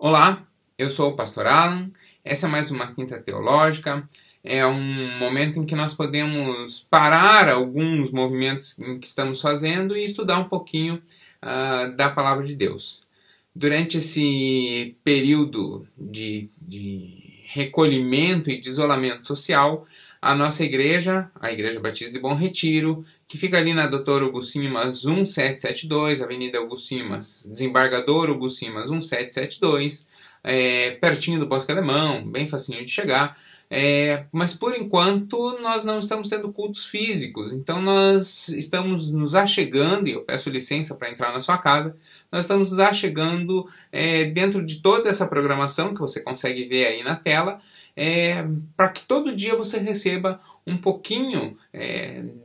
Olá, eu sou o Pastor Alan. Essa é mais uma Quinta Teológica. É um momento em que nós podemos parar alguns movimentos em que estamos fazendo e estudar um pouquinho da Palavra de Deus. Durante esse período de recolhimento e de isolamento social, a nossa igreja, a Igreja Batista de Bom Retiro, que fica ali na Dr. Hugo Simas 1772, Avenida Hugo Simas, Desembargador Hugo Simas 1772, pertinho do Bosque Alemão, bem facinho de chegar. Mas por enquanto nós não estamos tendo cultos físicos, então nós estamos nos achegando, e eu peço licença para entrar na sua casa, nós estamos nos achegando dentro de toda essa programação que você consegue ver aí na tela, para que todo dia você receba um pouquinho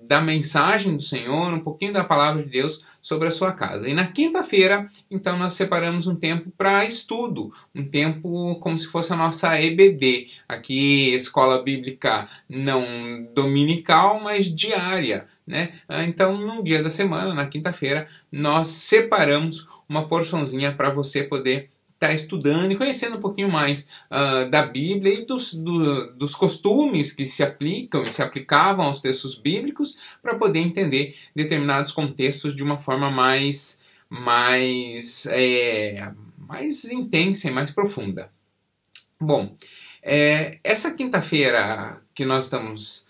da mensagem do Senhor, um pouquinho da palavra de Deus sobre a sua casa. E na quinta-feira, então, nós separamos um tempo para estudo, um tempo como se fosse a nossa EBD, aqui Escola Bíblica não dominical, mas diária, né? Então, num dia da semana, na quinta-feira, nós separamos uma porçãozinha para você poder estudando e conhecendo um pouquinho mais da Bíblia e dos costumes que se aplicam e se aplicavam aos textos bíblicos para poder entender determinados contextos de uma forma mais intensa e mais profunda. Bom, essa quinta-feira que nós estamos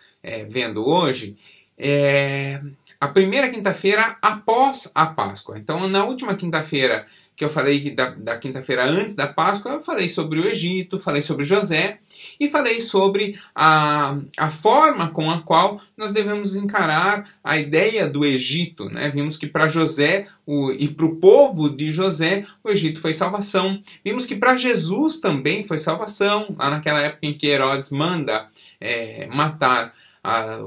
vendo hoje é a primeira quinta-feira após a Páscoa. Então, na última quinta-feira que eu falei da quinta-feira antes da Páscoa, eu falei sobre o Egito, falei sobre José e falei sobre a forma com a qual nós devemos encarar a ideia do Egito, né? Vimos que para José e para o povo de José, o Egito foi salvação. Vimos que para Jesus também foi salvação, lá naquela época em que Herodes manda matar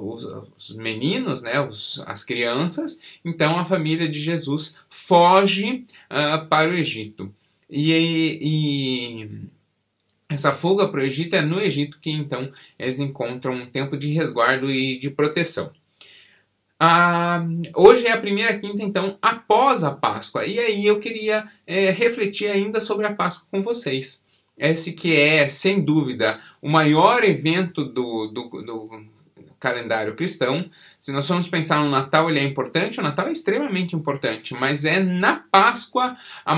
os meninos, né, as crianças. Então a família de Jesus foge para o Egito. E essa fuga para o Egito é no Egito que então eles encontram um tempo de resguardo e de proteção. Hoje é a primeira quinta, então, após a Páscoa. E aí eu queria refletir ainda sobre a Páscoa com vocês. Esse que é, sem dúvida, o maior evento do calendário cristão. Se nós formos pensar no Natal, ele é importante, o Natal é extremamente importante, mas é na Páscoa o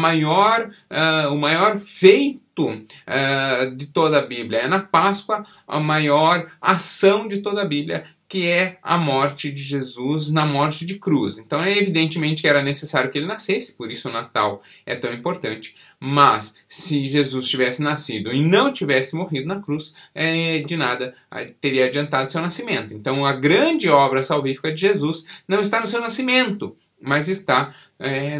maior feito de toda a Bíblia. É na Páscoa a maior ação de toda a Bíblia, que é a morte de Jesus na morte de cruz. Então é evidentemente que era necessário que ele nascesse, por isso o Natal é tão importante. Mas se Jesus tivesse nascido e não tivesse morrido na cruz, de nada teria adiantado seu nascimento. Então a grande obra salvífica de Jesus não está no seu nascimento, mas está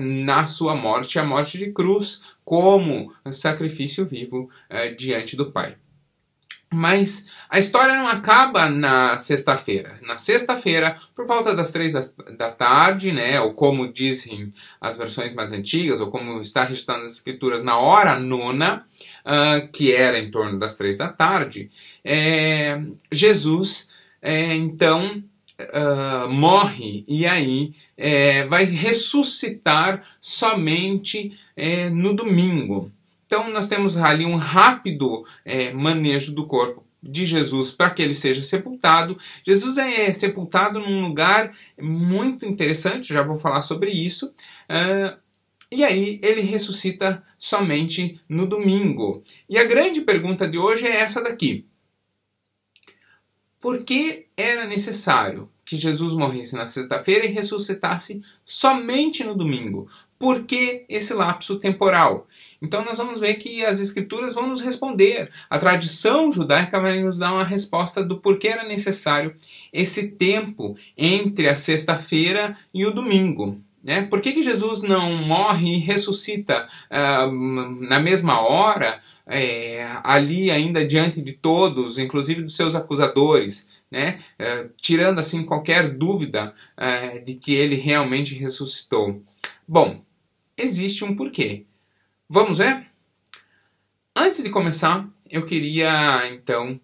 na sua morte, a morte de cruz, como sacrifício vivo diante do Pai. Mas a história não acaba na sexta-feira. Na sexta-feira, por volta das 3 da tarde, né, ou como dizem as versões mais antigas, ou como está registrado nas escrituras, na hora nona, que era em torno das 3 da tarde, Jesus, então, morre e aí vai ressuscitar somente no domingo. Então nós temos ali um rápido manejo do corpo de Jesus para que ele seja sepultado. Jesus é sepultado num lugar muito interessante, já vou falar sobre isso. E aí ele ressuscita somente no domingo. E a grande pergunta de hoje é essa daqui. Por que era necessário que Jesus morresse na sexta-feira e ressuscitasse somente no domingo? Por que esse lapso temporal? Então nós vamos ver que as escrituras vão nos responder. A tradição judaica vai nos dar uma resposta do porquê era necessário esse tempo entre a sexta-feira e o domingo. Né? Por que Jesus não morre e ressuscita na mesma hora, ali ainda diante de todos, inclusive dos seus acusadores, né? Tirando assim qualquer dúvida de que ele realmente ressuscitou? Bom, existe um porquê. Vamos ver? Antes de começar, eu queria então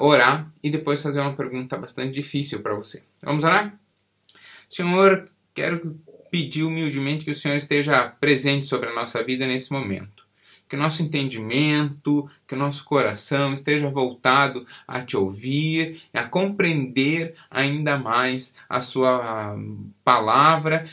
orar e depois fazer uma pergunta bastante difícil para você. Vamos orar? Senhor, quero pedir humildemente que o Senhor esteja presente sobre a nossa vida nesse momento. que o nosso entendimento, que o nosso coração esteja voltado a te ouvir, a compreender ainda mais a sua palavra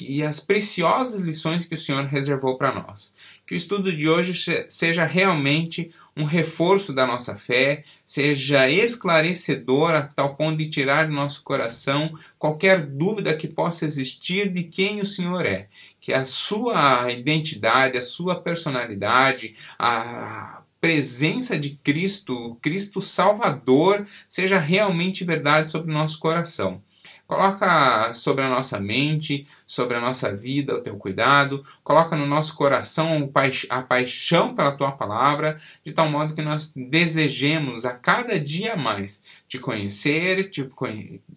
e as preciosas lições que o Senhor reservou para nós. Que o estudo de hoje seja realmente um reforço da nossa fé, seja esclarecedor a tal ponto de tirar do nosso coração qualquer dúvida que possa existir de quem o Senhor é. Que a sua identidade, a sua personalidade, a presença de Cristo, Cristo Salvador, seja realmente verdade sobre o nosso coração. Coloca sobre a nossa mente, sobre a nossa vida o teu cuidado, coloca no nosso coração a paixão pela tua palavra, de tal modo que nós desejemos a cada dia mais te conhecer,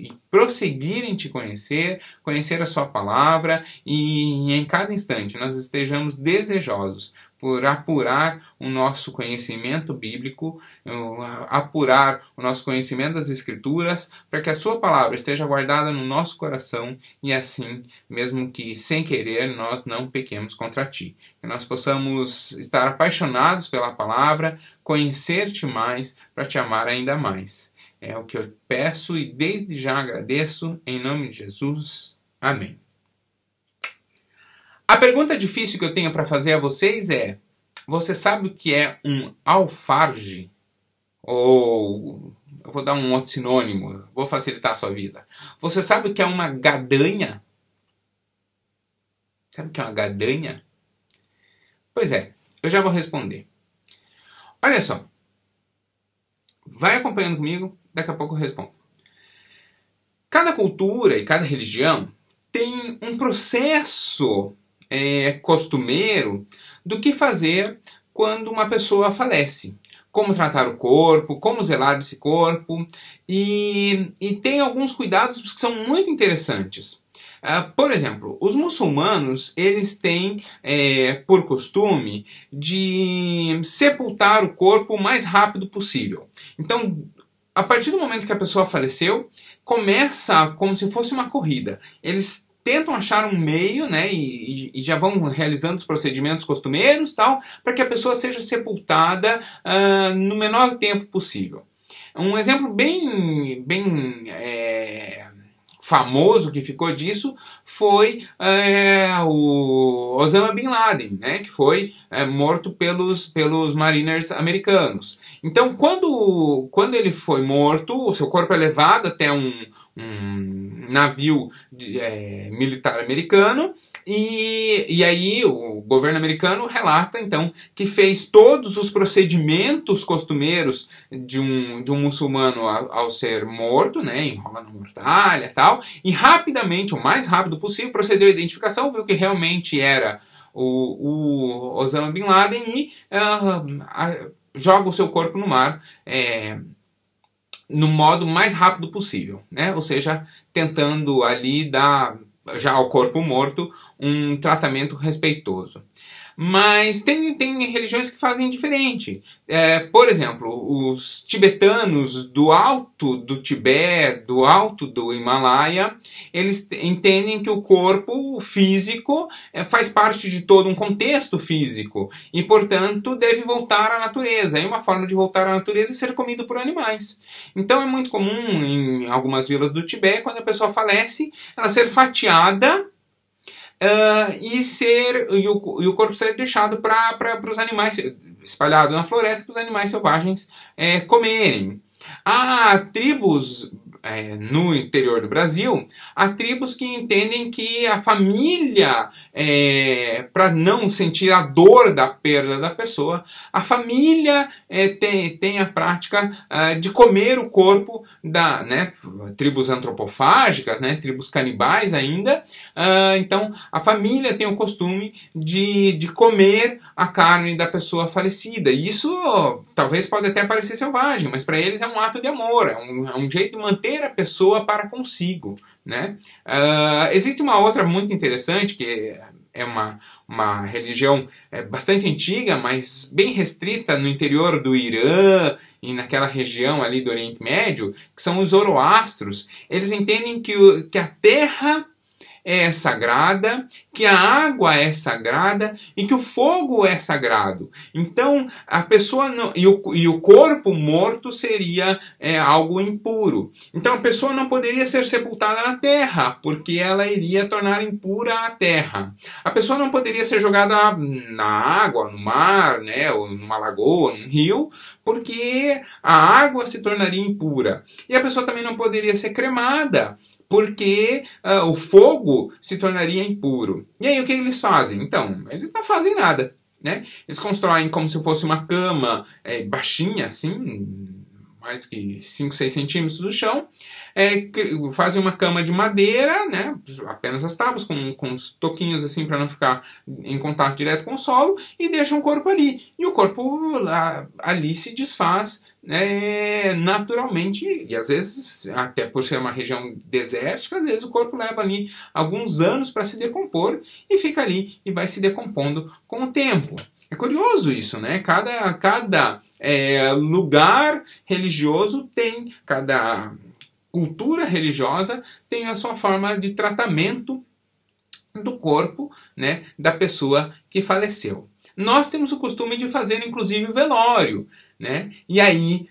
e prosseguir em te conhecer, conhecer a sua palavra e em cada instante nós estejamos desejosos por apurar o nosso conhecimento bíblico, apurar o nosso conhecimento das Escrituras, para que a sua palavra esteja guardada no nosso coração e assim, mesmo que sem querer, nós não pequemos contra ti. Que nós possamos estar apaixonados pela palavra, conhecer-te mais, para te amar ainda mais. É o que eu peço e desde já agradeço, em nome de Jesus. Amém. A pergunta difícil que eu tenho para fazer a vocês é: você sabe o que é um alfarje? Ou eu vou dar um outro sinônimo, vou facilitar a sua vida. Você sabe o que é uma gadanha? Sabe o que é uma gadanha? Pois é, eu já vou responder. Olha só, vai acompanhando comigo, daqui a pouco eu respondo. Cada cultura e cada religião tem um processo costumeiro do que fazer quando uma pessoa falece. Como tratar o corpo, como zelar desse corpo. E tem alguns cuidados que são muito interessantes. Por exemplo, os muçulmanos, eles têm por costume de sepultar o corpo o mais rápido possível. Então, a partir do momento que a pessoa faleceu, começa como se fosse uma corrida. Eles tentam achar um meio, né, e já vão realizando os procedimentos costumeiros, tal, para que a pessoa seja sepultada no menor tempo possível. Um exemplo bem famoso que ficou disso foi o Osama Bin Laden, né, que foi morto pelos Mariners americanos. Então, quando ele foi morto, o seu corpo é levado até um navio militar americano, e aí o governo americano relata então que fez todos os procedimentos costumeiros de um muçulmano ao ser morto, né, enrola na mortalha e tal, e rapidamente, o mais rápido possível, procedeu à identificação, viu que realmente era o Osama Bin Laden e joga o seu corpo no mar no modo mais rápido possível, né? Ou seja, tentando ali dar já ao corpo morto um tratamento respeitoso. Mas tem religiões que fazem diferente. Por exemplo, os tibetanos do alto do Tibete, do alto do Himalaia, eles entendem que o corpo físico faz parte de todo um contexto físico e, portanto, deve voltar à natureza. E uma forma de voltar à natureza é ser comido por animais. Então é muito comum em algumas vilas do Tibete, quando a pessoa falece, ela ser fatiada e o corpo ser deixado para os animais, espalhado na floresta, para os animais selvagens comerem. Há tribos no interior do Brasil, há tribos que entendem que a família, para não sentir a dor da perda da pessoa, a família tem a prática de comer o corpo tribos antropofágicas, né, tribos canibais ainda. Então, a família tem o costume de comer a carne da pessoa falecida. E isso talvez pode até parecer selvagem, mas para eles é um ato de amor, é um jeito de manter a pessoa para consigo, né? Existe uma outra muito interessante, que é uma religião bastante antiga, mas bem restrita no interior do Irã e naquela região ali do Oriente Médio, que são os zoroastros. Eles entendem que a terra é sagrada, que a água é sagrada e que o fogo é sagrado. Então, a pessoa não, e o corpo morto seria algo impuro. Então, a pessoa não poderia ser sepultada na terra, porque ela iria tornar impura a terra. A pessoa não poderia ser jogada na água, no mar, né, ou numa lagoa, num rio, porque a água se tornaria impura. E a pessoa também não poderia ser cremada, porque o fogo se tornaria impuro. E aí o que eles fazem? Então, eles não fazem nada, né? Eles constroem como se fosse uma cama baixinha, assim, mais do que 5, 6 centímetros do chão, fazem uma cama de madeira, né, apenas as tábuas, com uns toquinhos assim para não ficar em contato direto com o solo, e deixam o corpo ali. E o corpo ali se desfaz naturalmente, e às vezes, até por ser uma região desértica, às vezes o corpo leva ali alguns anos para se decompor, e fica ali e vai se decompondo com o tempo. É curioso isso, né? Cada lugar religioso tem, cada cultura religiosa tem a sua forma de tratamento do corpo, né, da pessoa que faleceu. Nós temos o costume de fazer, inclusive, o velório, né? E aí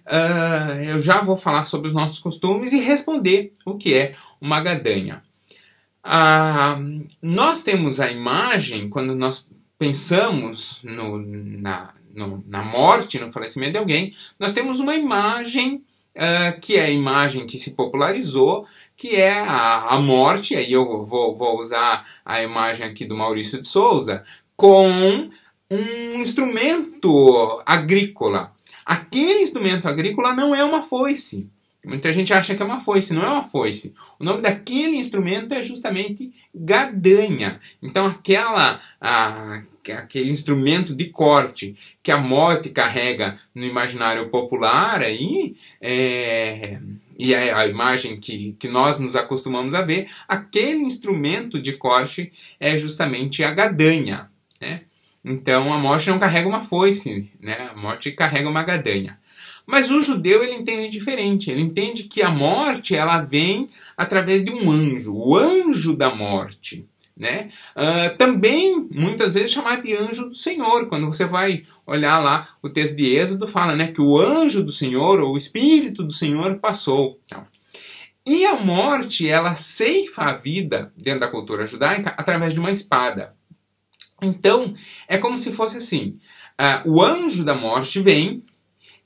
eu já vou falar sobre os nossos costumes e responder o que é uma gadanha. Nós temos a imagem, quando nós pensamos na morte, no falecimento de alguém, nós temos uma imagem que é a imagem que se popularizou, que é a morte. Aí eu vou usar a imagem aqui do Maurício de Souza, com um instrumento agrícola. Aquele instrumento agrícola não é uma foice. Muita gente acha que é uma foice, não é uma foice. O nome daquele instrumento é justamente gadanha. Então aquele instrumento de corte que a morte carrega no imaginário popular aí, e é a imagem que nós nos acostumamos a ver, aquele instrumento de corte é justamente a gadanha, né? Então a morte não carrega uma foice, né? A morte carrega uma gadanha. Mas o judeu, ele entende diferente. Ele entende que a morte, ela vem através de um anjo, o anjo da morte, né? Também, muitas vezes, chamado de anjo do Senhor. Quando você vai olhar lá o texto de Êxodo, fala, né, que o anjo do Senhor, ou o Espírito do Senhor, passou. Então, e a morte, ela ceifa a vida, dentro da cultura judaica, através de uma espada. Então, é como se fosse assim, o anjo da morte vem,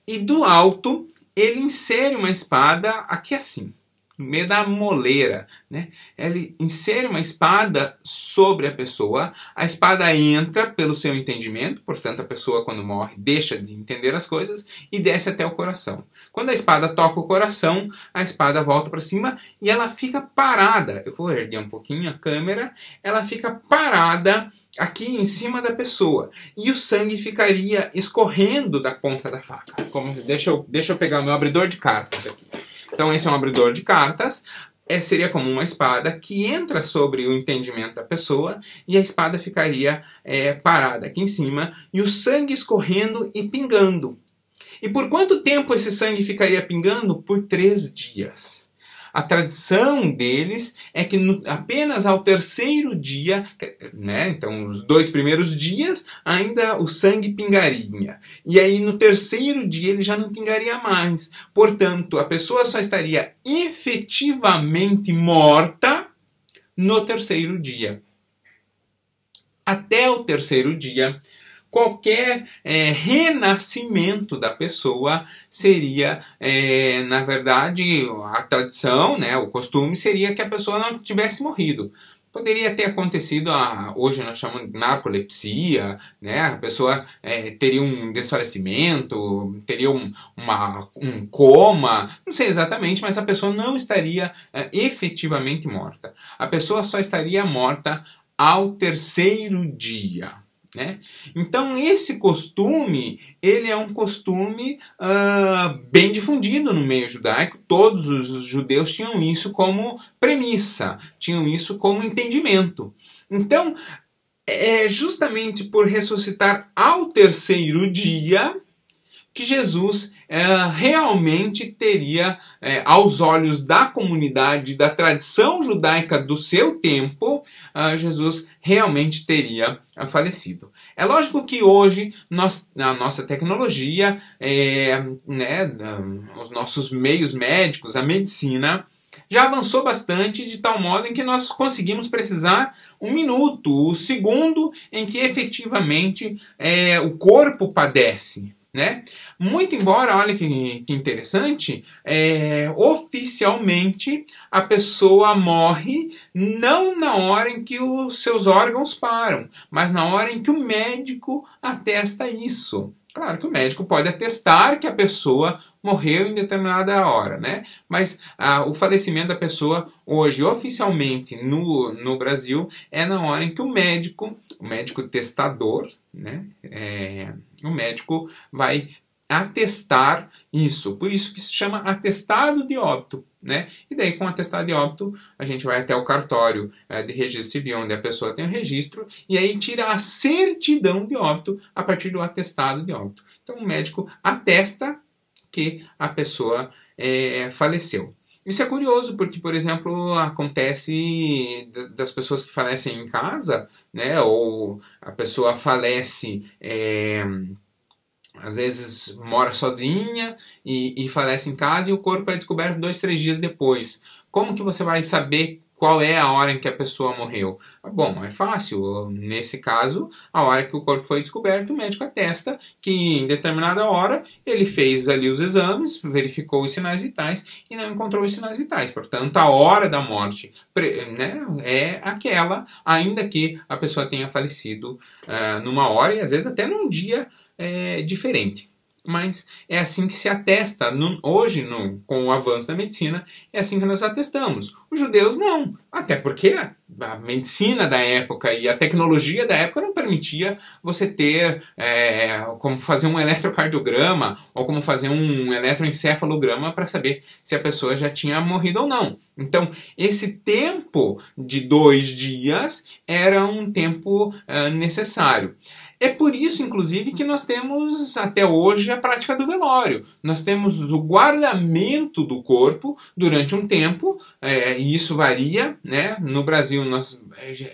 e do alto, ele insere uma espada aqui assim, no meio da moleira, né? Ele insere uma espada sobre a pessoa, a espada entra pelo seu entendimento, portanto a pessoa quando morre deixa de entender as coisas e desce até o coração. Quando a espada toca o coração, a espada volta para cima e ela fica parada. Eu vou erguer um pouquinho a câmera, ela fica parada aqui em cima da pessoa, e o sangue ficaria escorrendo da ponta da faca. Deixa eu pegar o meu abridor de cartas aqui. Então esse é um abridor de cartas, seria como uma espada que entra sobre o entendimento da pessoa, e a espada ficaria parada aqui em cima, e o sangue escorrendo e pingando. E por quanto tempo esse sangue ficaria pingando? Por 3 dias. A tradição deles é que apenas ao 3º dia, né, então os 2 primeiros dias, ainda o sangue pingaria. E aí no 3º dia ele já não pingaria mais. Portanto, a pessoa só estaria efetivamente morta no 3º dia. Até o 3º dia, qualquer renascimento da pessoa seria, na verdade, a tradição, né, o costume seria que a pessoa não tivesse morrido. Poderia ter acontecido, hoje nós chamamos de narcolepsia, né, a pessoa teria um desfalecimento, teria um coma, não sei exatamente, mas a pessoa não estaria efetivamente morta. A pessoa só estaria morta ao 3º dia. Né? Então esse costume, ele é um costume bem difundido no meio judaico. Todos os judeus tinham isso como premissa, tinham isso como entendimento. Então, justamente por ressuscitar ao 3º dia, que Jesus realmente teria, aos olhos da comunidade, da tradição judaica do seu tempo, Jesus realmente teria falecido. É lógico que hoje a nossa tecnologia, os nossos meios médicos, a medicina, já avançou bastante de tal modo em que nós conseguimos precisar um minuto, o segundo em que efetivamente o corpo padece. Né? Muito embora, olha que interessante, oficialmente a pessoa morre não na hora em que os seus órgãos param, mas na hora em que o médico atesta isso. Claro que o médico pode atestar que a pessoa morreu em determinada hora, né? Mas o falecimento da pessoa hoje, oficialmente no Brasil, é na hora em que o médico testador, né? O médico vai atestar isso. Por isso que se chama atestado de óbito. Né? E daí, com o atestado de óbito, a gente vai até o cartório de registro civil, onde a pessoa tem o registro, e aí tira a certidão de óbito a partir do atestado de óbito. Então, o médico atesta que a pessoa faleceu. Isso é curioso, porque, por exemplo, acontece das pessoas que falecem em casa, né? Ou a pessoa falece... às vezes mora sozinha e falece em casa e o corpo é descoberto 2, 3 dias depois. Como que você vai saber qual é a hora em que a pessoa morreu? Bom, é fácil. Nesse caso, a hora que o corpo foi descoberto, o médico atesta que em determinada hora ele fez ali os exames, verificou os sinais vitais e não encontrou os sinais vitais. Portanto, a hora da morte, né, é aquela, ainda que a pessoa tenha falecido numa hora e às vezes até num dia diferente. Mas é assim que se atesta. Hoje, com o avanço da medicina, é assim que nós atestamos. Os judeus não. Até porque a medicina da época e a tecnologia da época não permitia você ter como fazer um eletrocardiograma ou como fazer um eletroencefalograma para saber se a pessoa já tinha morrido ou não. Então, esse tempo de 2 dias era um tempo necessário. É por isso, inclusive, que nós temos até hoje a prática do velório. Nós temos o guardamento do corpo durante um tempo, e isso varia, né? No Brasil, nós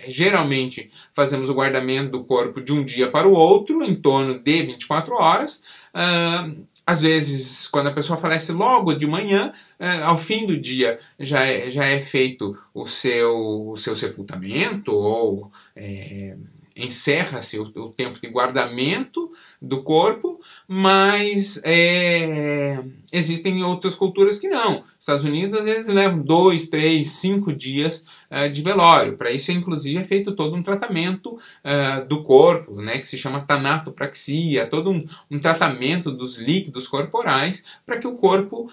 geralmente fazemos o guardamento do corpo de um dia para o outro, em torno de 24 horas. Às vezes, quando a pessoa falece logo de manhã, ao fim do dia já é feito o seu sepultamento ou... encerra-se o tempo de guardamento do corpo, mas existem outras culturas que não. Estados Unidos às vezes levam 2, 3, 5 dias de velório. Para isso, inclusive, é feito todo um tratamento do corpo, né, que se chama tanatopraxia, todo um tratamento dos líquidos corporais para que o corpo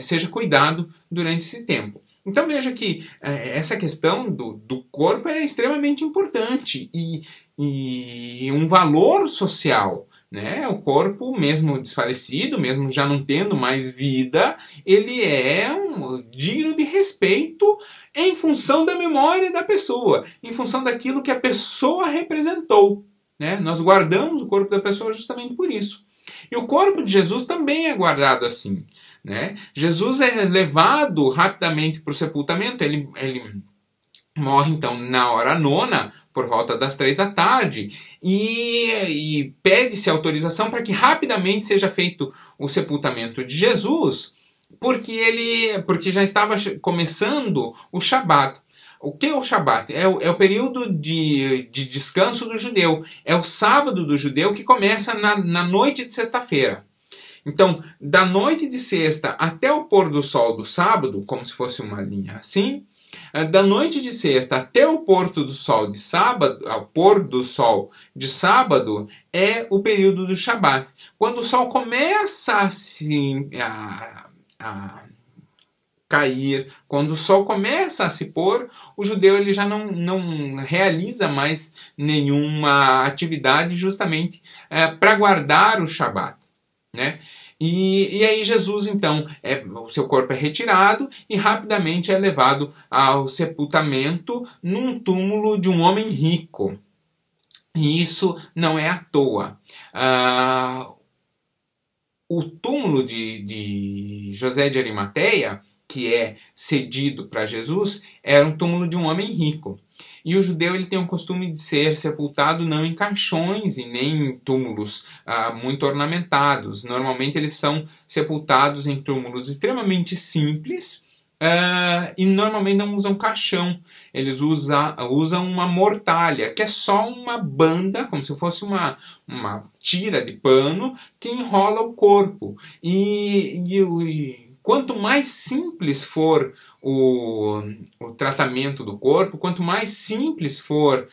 seja cuidado durante esse tempo. Então veja que essa questão do corpo é extremamente importante e um valor social. Né? O corpo, mesmo desfalecido, mesmo já não tendo mais vida, ele é digno de respeito em função da memória da pessoa, em função daquilo que a pessoa representou. Né? Nós guardamos o corpo da pessoa justamente por isso. E o corpo de Jesus também é guardado assim. Né? Jesus é levado rapidamente para o sepultamento, ele morre então na hora nona, por volta das 3 da tarde, e pede-se autorização para que rapidamente seja feito o sepultamento de Jesus, porque já estava começando o Shabat. O que é o Shabat? É o período de descanso do judeu, é o sábado do judeu que começa na noite de sexta-feira. Então, da noite de sexta até o pôr do sol do sábado, como se fosse uma linha assim, da noite de sexta até o pôr do sol de sábado, ao pôr do sol de sábado, é o período do Shabat. Quando o sol começa a cair, quando o sol começa a se pôr, o judeu ele já não realiza mais nenhuma atividade justamente para guardar o Shabat. Né? E aí Jesus, então, o seu corpo é retirado e rapidamente é levado ao sepultamento num túmulo de um homem rico. E isso não é à toa. o túmulo de José de Arimateia, que é cedido para Jesus, era um túmulo de um homem rico. E o judeu ele tem o costume de ser sepultado não em caixões e nem em túmulos muito ornamentados. Normalmente eles são sepultados em túmulos extremamente simples, e normalmente não usam caixão. Eles usam uma mortalha, que é só uma banda, como se fosse uma tira de pano, que enrola o corpo. E quanto mais simples for o tratamento do corpo, quanto mais simples for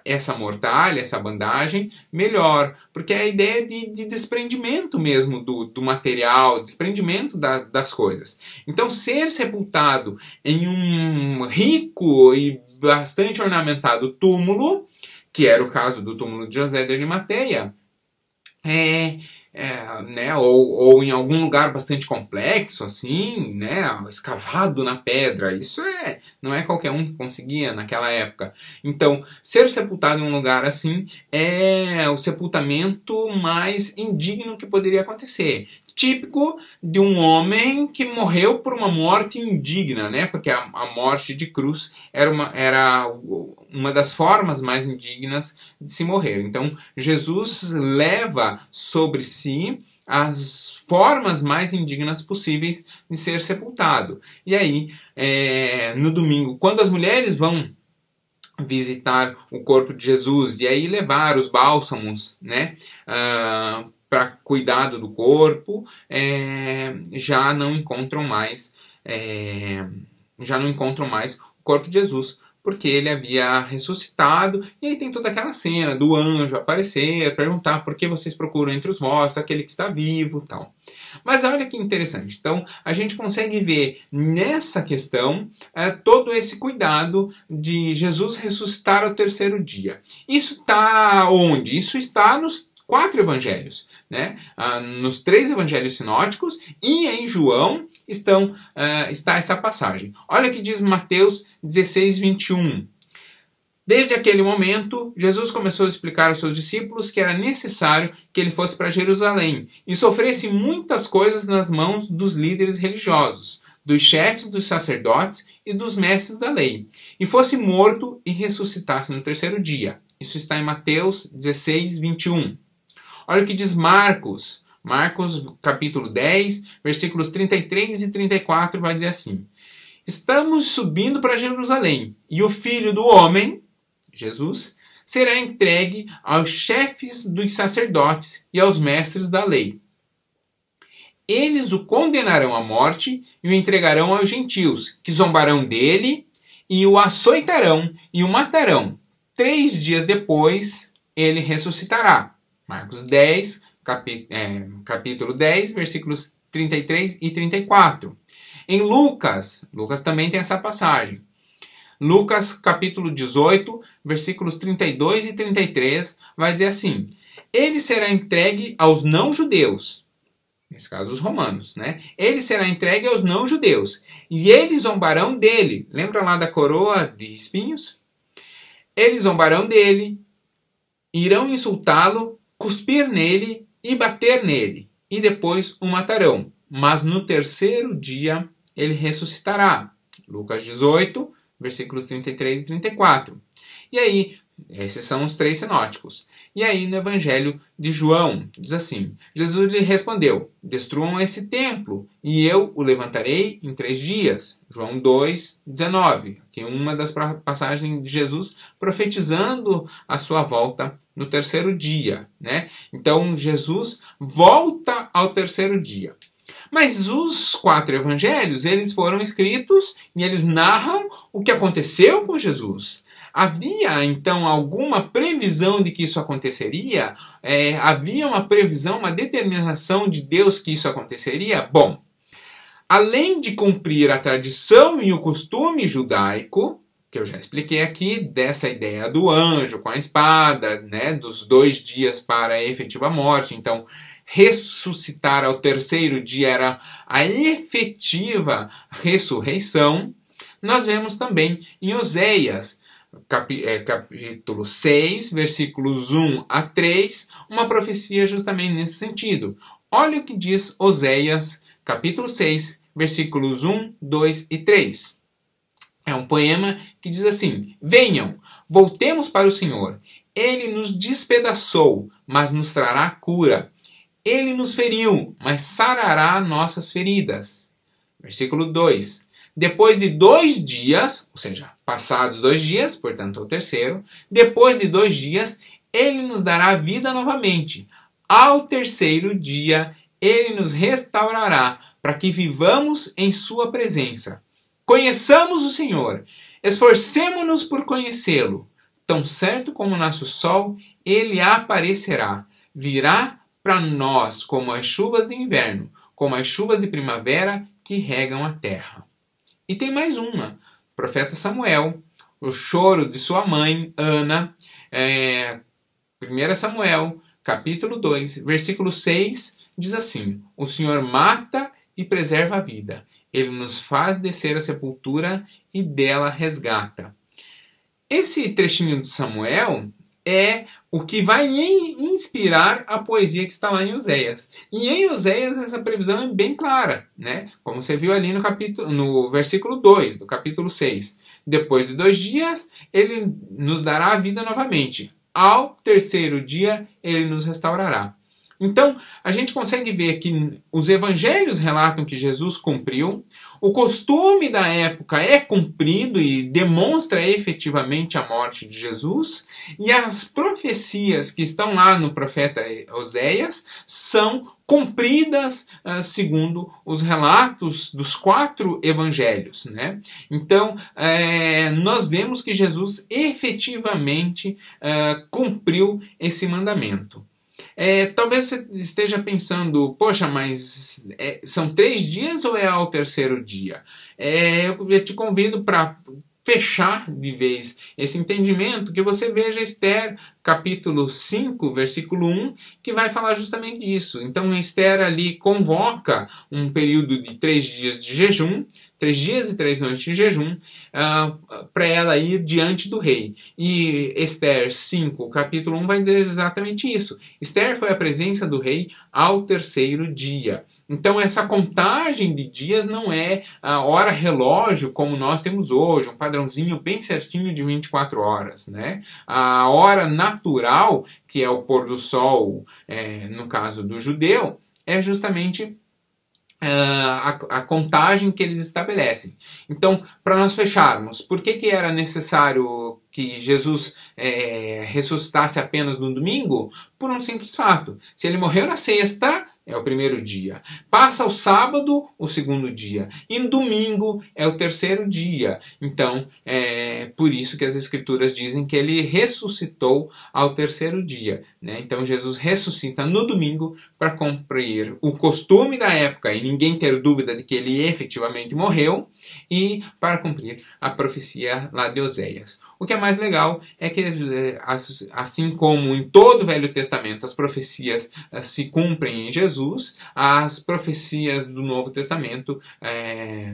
essa mortalha, essa bandagem, melhor. Porque é a ideia de desprendimento mesmo do material, desprendimento das coisas. Então, ser sepultado em um rico e bastante ornamentado túmulo, que era o caso do túmulo de José de Arimateia, né, ou em algum lugar bastante complexo, assim, né, escavado na pedra. Isso não é qualquer um que conseguia naquela época. Então, ser sepultado em um lugar assim é o sepultamento mais indigno que poderia acontecer. Típico de um homem que morreu por uma morte indigna, né? Porque a morte de cruz era uma das formas mais indignas de se morrer. Então, Jesus leva sobre si as formas mais indignas possíveis de ser sepultado. E aí, no domingo, quando as mulheres vão visitar o corpo de Jesus e aí levar os bálsamos, né, para cuidado do corpo, já não encontram mais o corpo de Jesus, porque ele havia ressuscitado. E aí tem toda aquela cena do anjo aparecer, perguntar por que vocês procuram entre os mortos aquele que está vivo, tal. Mas olha que interessante. Então a gente consegue ver nessa questão todo esse cuidado de Jesus ressuscitar ao terceiro dia. Isso está onde? Isso está nos 4 evangelhos, né? Nos 3 evangelhos sinóticos e em João está essa passagem. Olha o que diz Mateus 16, 21. Desde aquele momento, Jesus começou a explicar aos seus discípulos que era necessário que ele fosse para Jerusalém e sofresse muitas coisas nas mãos dos líderes religiosos, dos chefes dos sacerdotes e dos mestres da lei, e fosse morto e ressuscitasse no terceiro dia. Isso está em Mateus 16, 21. Olha o que diz Marcos. Marcos, capítulo 10, versículos 33 e 34, vai dizer assim: Estamos subindo para Jerusalém, e o Filho do Homem, Jesus, será entregue aos chefes dos sacerdotes e aos mestres da lei. Eles o condenarão à morte e o entregarão aos gentios, que zombarão dele e o açoitarão e o matarão. 3 dias depois, ele ressuscitará. Marcos 10, capítulo 10, versículos 33 e 34. Em Lucas também tem essa passagem. Lucas, capítulo 18, versículos 32 e 33, vai dizer assim: Ele será entregue aos não-judeus, nesse caso os romanos, né? Ele será entregue aos não-judeus, e eles zombarão dele. Lembra lá da coroa de espinhos? Eles zombarão dele, irão insultá-lo, cuspir nele e bater nele, e depois o matarão. Mas no terceiro dia ele ressuscitará. Lucas 18, versículos 33 e 34. E aí, esses são os 3 sinóticos. E aí no Evangelho de João, diz assim: Jesus lhe respondeu: Destruam esse templo, e eu o levantarei em 3 dias. João 2, 19. Aqui uma das passagens de Jesus profetizando a sua volta no terceiro dia, né? Então Jesus volta ao terceiro dia. Mas os 4 evangelhos, eles foram escritos e eles narram o que aconteceu com Jesus. Havia, então, alguma previsão de que isso aconteceria? Havia uma previsão, uma determinação de Deus que isso aconteceria? Bom, além de cumprir a tradição e o costume judaico, que eu já expliquei aqui, dessa ideia do anjo com a espada, né, dos 2 dias para a efetiva morte, então ressuscitar ao terceiro dia era a efetiva ressurreição, nós vemos também em Oséias, capítulo 6, versículos 1 a 3, uma profecia justamente nesse sentido. Olha o que diz Oséias, capítulo 6, versículos 1, 2 e 3. É um poema que diz assim: venham, voltemos para o Senhor. Ele nos despedaçou, mas nos trará cura. Ele nos feriu, mas sarará nossas feridas. Versículo 2. Depois de 2 dias, ou seja, passados 2 dias, portanto é o terceiro, depois de 2 dias, ele nos dará vida novamente. Ao terceiro dia, ele nos restaurará, para que vivamos em sua presença. Conheçamos o Senhor, esforcemo-nos por conhecê-lo. Tão certo como nasce o sol, ele aparecerá. Virá para nós como as chuvas de inverno, como as chuvas de primavera que regam a terra. E tem mais uma, o profeta Samuel, o choro de sua mãe, Ana, 1 Samuel, capítulo 2, versículo 6, diz assim: o Senhor mata e preserva a vida. Ele nos faz descer à sepultura e dela resgata. Esse trechinho de Samuel é o que vai inspirar a poesia que está lá em Oséias. E em Oséias essa previsão é bem clara, né? Como você viu ali no versículo 2 do capítulo 6. Depois de 2 dias, ele nos dará a vida novamente. Ao terceiro dia, ele nos restaurará. Então, a gente consegue ver que os evangelhos relatam que Jesus cumpriu, o costume da época é cumprido e demonstra efetivamente a morte de Jesus, e as profecias que estão lá no profeta Oséias são cumpridas segundo os relatos dos 4 evangelhos, né? Então, nós vemos que Jesus efetivamente cumpriu esse mandamento. Talvez você esteja pensando, poxa, mas são 3 dias ou é ao terceiro dia? Eu te convido para fechar de vez esse entendimento, que você veja Esther, capítulo 5, versículo 1, que vai falar justamente disso. Então, Esther ali convoca um período de 3 dias de jejum, 3 dias e 3 noites de jejum, para ela ir diante do rei. E Esther 5, capítulo 1, vai dizer exatamente isso. Esther foi à presença do rei ao terceiro dia. Então, essa contagem de dias não é a hora relógio como nós temos hoje, um padrãozinho bem certinho de 24 horas. Né? A hora natural, que é o pôr do sol, no caso do judeu, é justamente a contagem que eles estabelecem. Então, para nós fecharmos, por que era necessário que Jesus ressuscitasse apenas no domingo? Por um simples fato. Se ele morreu na sexta, é o primeiro dia. Passa o sábado, o segundo dia. E no domingo é o terceiro dia. Então, é por isso que as Escrituras dizem que ele ressuscitou ao terceiro dia. Né? Então, Jesus ressuscita no domingo para cumprir o costume da época e ninguém ter dúvida de que ele efetivamente morreu, e para cumprir a profecia lá de Oséias. O que é mais legal é que, assim como em todo o Velho Testamento as profecias se cumprem em Jesus, as profecias do Novo Testamento,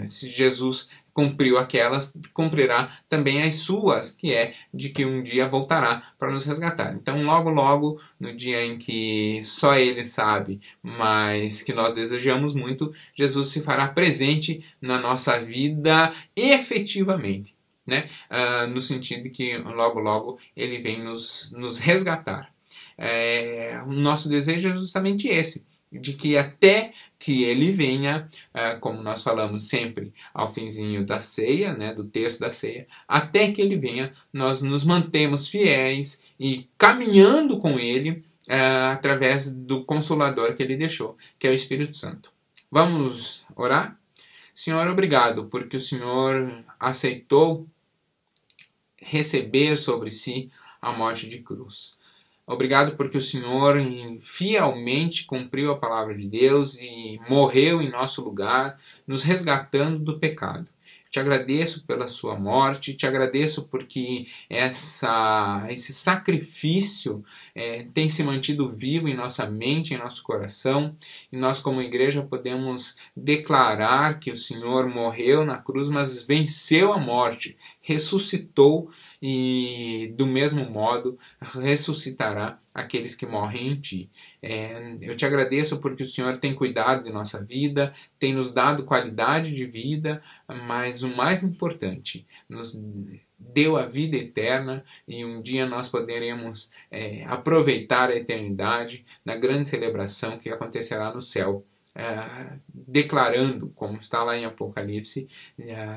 se Jesus cumpriu aquelas, cumprirá também as suas, que é de que um dia voltará para nos resgatar. Então, logo, logo, no dia em que só Ele sabe, mas que nós desejamos muito, Jesus se fará presente na nossa vida efetivamente. Né? No sentido de que logo, logo ele vem nos resgatar. O nosso desejo é justamente esse, de que até que ele venha, como nós falamos sempre ao finzinho da ceia, né, do texto da ceia, até que ele venha, nós nos mantemos fiéis e caminhando com ele através do Consolador que ele deixou, que é o Espírito Santo. Vamos orar? Senhor, obrigado, porque o Senhor aceitou receber sobre si a morte de cruz. Obrigado porque o Senhor fielmente cumpriu a palavra de Deus e morreu em nosso lugar, nos resgatando do pecado. Te agradeço pela sua morte, te agradeço porque esse sacrifício tem se mantido vivo em nossa mente, em nosso coração, e nós como igreja podemos declarar que o Senhor morreu na cruz, mas venceu a morte, ressuscitou e do mesmo modo ressuscitará aqueles que morrem em Ti. Eu Te agradeço porque o Senhor tem cuidado de nossa vida, tem nos dado qualidade de vida, mas o mais importante, nos deu a vida eterna e um dia nós poderemos aproveitar a eternidade na grande celebração que acontecerá no céu. Declarando, como está lá em Apocalipse,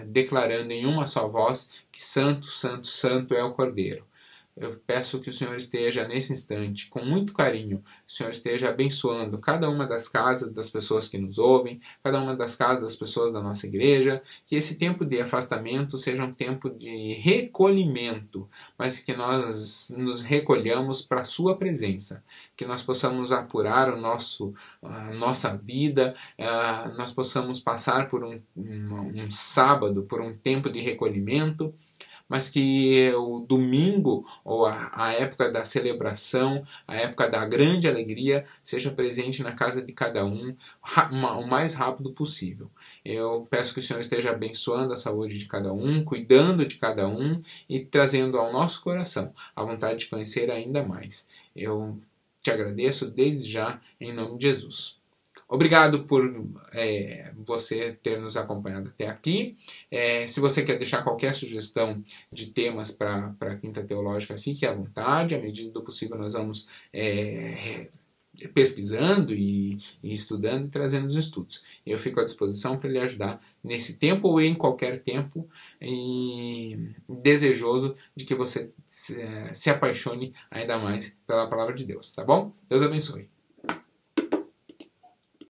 declarando em uma só voz que Santo, Santo, Santo é o Cordeiro. Eu peço que o Senhor esteja nesse instante, com muito carinho, o Senhor esteja abençoando cada uma das casas das pessoas que nos ouvem, cada uma das casas das pessoas da nossa igreja, que esse tempo de afastamento seja um tempo de recolhimento, mas que nós nos recolhamos para a Sua presença, que nós possamos apurar a nossa vida, nós possamos passar por um sábado, por um tempo de recolhimento, mas que o domingo, ou a época da celebração, a época da grande alegria, seja presente na casa de cada um o mais rápido possível. Eu peço que o Senhor esteja abençoando a saúde de cada um, cuidando de cada um e trazendo ao nosso coração a vontade de conhecer ainda mais. Eu Te agradeço desde já, em nome de Jesus. Obrigado por você ter nos acompanhado até aqui. Se você quer deixar qualquer sugestão de temas para a Quinta Teológica, fique à vontade. À medida do possível, nós vamos pesquisando e estudando e trazendo os estudos. Eu fico à disposição para lhe ajudar nesse tempo ou em qualquer tempo, e desejoso de que você se apaixone ainda mais pela Palavra de Deus, tá bom? Deus abençoe.